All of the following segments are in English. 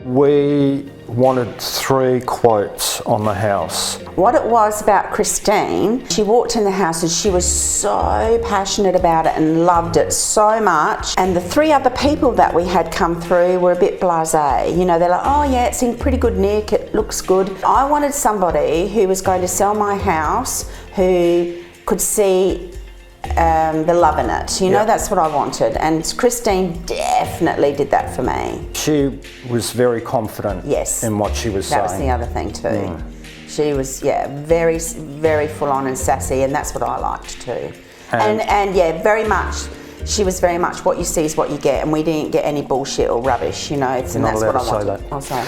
We wanted 3 quotes on the house. What it was about Christine, she walked in the house and she was so passionate about it and loved it so much. And the 3 other people that we had come through were a bit blasé. You know, they're like, oh yeah, it's in pretty good nick, it looks good. I wanted somebody who was going to sell my house who could see the love in it. You know, that's what I wanted. And Christine definitely did that for me. She was very confident in what she was saying. That was the other thing too. She was, very, very full on and sassy, and that's what I liked too. And yeah, very much, she was very much what you see is what you get, and we didn't get any bullshit or rubbish, you know, and that's what I wanted. I'll say.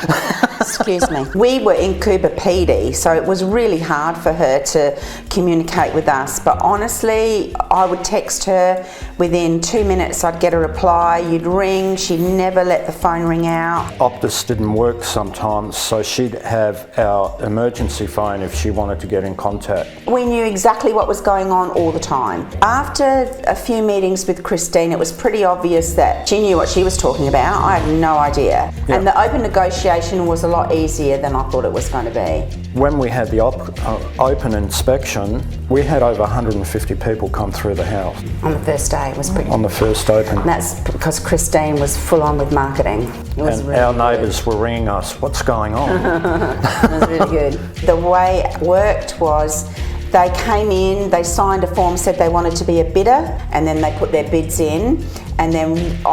Excuse me. We were in Cooper PD, so it was really hard for her to communicate with us, but honestly, I would text her within 2 minutes, I'd get a reply, you'd ring, she'd never let the phone ring out. Optus didn't work sometimes, so she'd have our emergency phone if she wanted to get in contact. We knew exactly what was going on all the time. After a few meetings with Christine, it was pretty obvious that she knew what she was talking about. I had no idea. Yep. And the open negotiation was a lot easier than I thought it was going to be. When we had the open inspection, we had over 150 people come through the house. On the first day, it was pretty... On the first open. And that's because Christine was full on with marketing. It was and really our neighbours were ringing us, what's going on? It was really good. The way it worked was they came in, they signed a form, said they wanted to be a bidder, and then they put their bids in. And then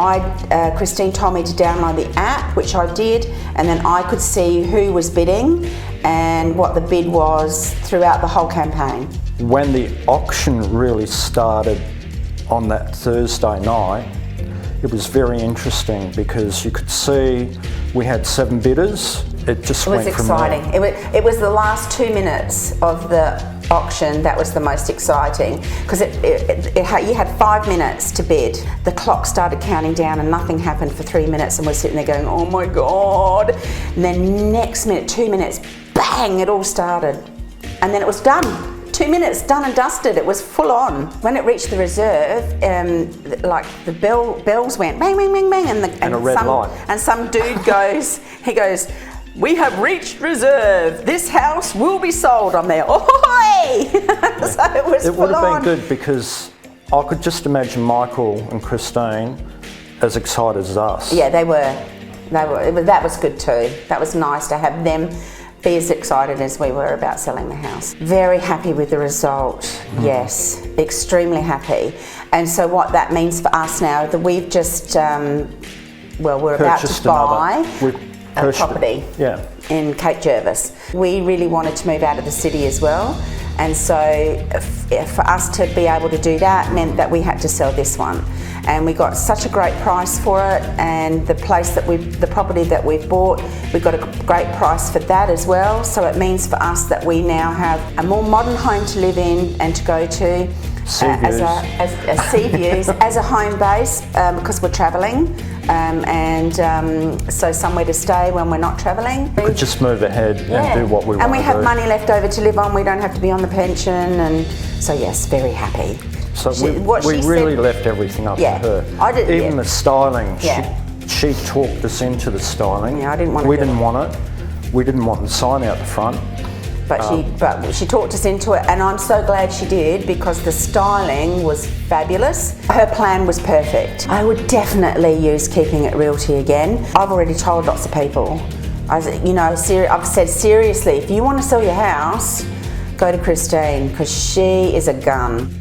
Christine told me to download the app, which I did, and then I could see who was bidding and what the bid was throughout the whole campaign. When the auction really started on that Thursday night, it was very interesting because you could see we had 7 bidders. It just went from there. It was exciting. It was the last 2 minutes of the auction that was the most exciting because you had 5 minutes to bid. The clock started counting down and nothing happened for 3 minutes, and we're sitting there going, oh my God. And then next minute, 2 minutes, bang, it all started. And then it was done. 2 minutes, done and dusted. It was full on. When it reached the reserve, like the bells went bang, bang, bang, bang, and a red light. And some dude goes, he goes, we have reached reserve. This house will be sold. I'm there. Ahoy! So it was full on. It would have been good because I could just imagine Michael and Christine as excited as us. Yeah, they were. That was good too. That was nice to have them be as excited as we were about selling the house. Very happy with the result, yes, extremely happy. And so what that means for us now, that we've just, we're about to buy a property in Cape Jervis. We really wanted to move out of the city as well. And so for us to be able to do that meant that we had to sell this one. And we got such a great price for it, and the property that we've bought, we got a great price for that as well. So it means for us that we now have a more modern home to live in and to go to as sea views, as a home base because we're travelling, so somewhere to stay when we're not travelling. We could just move ahead and do what we want to do. And we have money left over to live on. We don't have to be on the pension, and so yes, very happy. So we really left everything up to her. I did, even the styling. She talked us into the styling. Yeah, I didn't want We didn't want it. We didn't want the sign out the front. But she talked us into it, and I'm so glad she did because the styling was fabulous. Her plan was perfect. I would definitely use keeping It Realty again. I've already told lots of people. I've said seriously, if you want to sell your house, go to Christine because she is a gun.